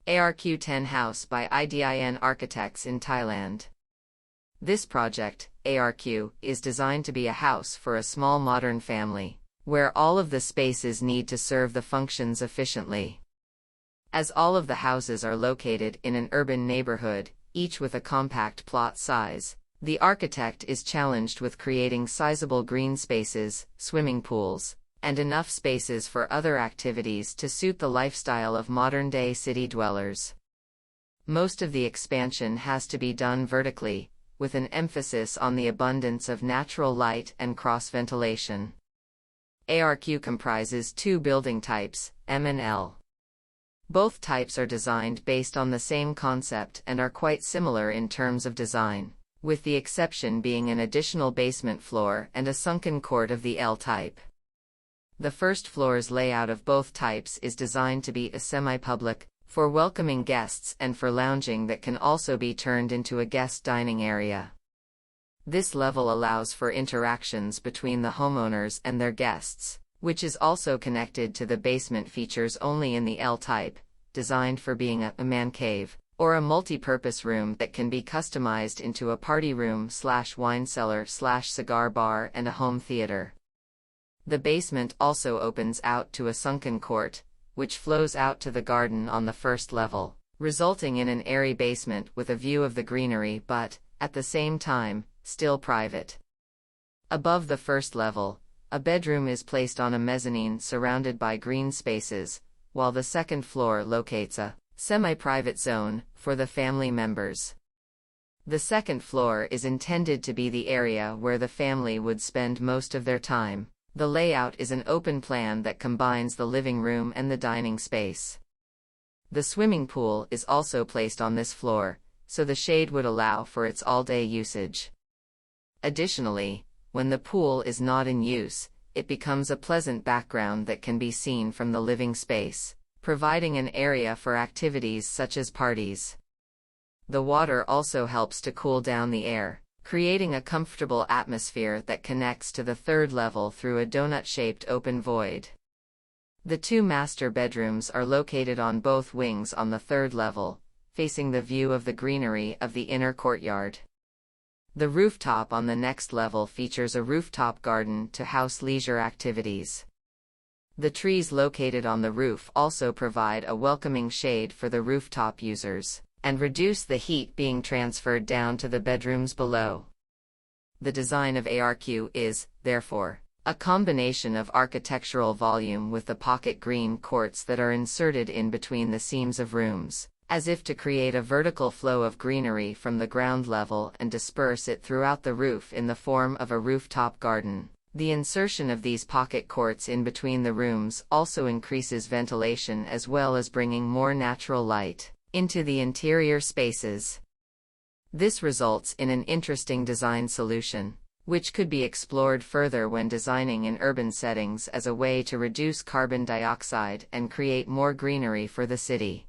ARQ10 House by IDIN Architects in Thailand. This project, ARQ, is designed to be a house for a small modern family, where all of the spaces need to serve the functions efficiently. As all of the houses are located in an urban neighborhood, each with a compact plot size, the architect is challenged with creating sizable green spaces, swimming pools, and enough spaces for other activities to suit the lifestyle of modern-day city dwellers. Most of the expansion has to be done vertically, with an emphasis on the abundance of natural light and cross-ventilation. ARQ comprises two building types, M and L. Both types are designed based on the same concept and are quite similar in terms of design, with the exception being an additional basement floor and a sunken court of the L type. The first floor's layout of both types is designed to be a semi-public, for welcoming guests and for lounging that can also be turned into a guest dining area. This level allows for interactions between the homeowners and their guests, which is also connected to the basement features only in the L type, designed for being a man cave, or a multi-purpose room that can be customized into a party room / wine cellar / cigar bar and a home theater. The basement also opens out to a sunken court, which flows out to the garden on the first level, resulting in an airy basement with a view of the greenery but, at the same time, still private. Above the first level, a bedroom is placed on a mezzanine surrounded by green spaces, while the second floor locates a semi-private zone for the family members. The second floor is intended to be the area where the family would spend most of their time. The layout is an open plan that combines the living room and the dining space. The swimming pool is also placed on this floor, so the shade would allow for its all-day usage. Additionally, when the pool is not in use, it becomes a pleasant background that can be seen from the living space, providing an area for activities such as parties. The water also helps to cool down the air, creating a comfortable atmosphere that connects to the third level through a donut-shaped open void. The two master bedrooms are located on both wings on the third level, facing the view of the greenery of the inner courtyard. The rooftop on the next level features a rooftop garden to house leisure activities. The trees located on the roof also provide a welcoming shade for the rooftop users, and reduce the heat being transferred down to the bedrooms below. The design of ARQ is, therefore, a combination of architectural volume with the pocket green courts that are inserted in between the seams of rooms, as if to create a vertical flow of greenery from the ground level and disperse it throughout the roof in the form of a rooftop garden. The insertion of these pocket courts in between the rooms also increases ventilation as well as bringing more natural light into the interior spaces. This results in an interesting design solution, which could be explored further when designing in urban settings as a way to reduce carbon dioxide and create more greenery for the city.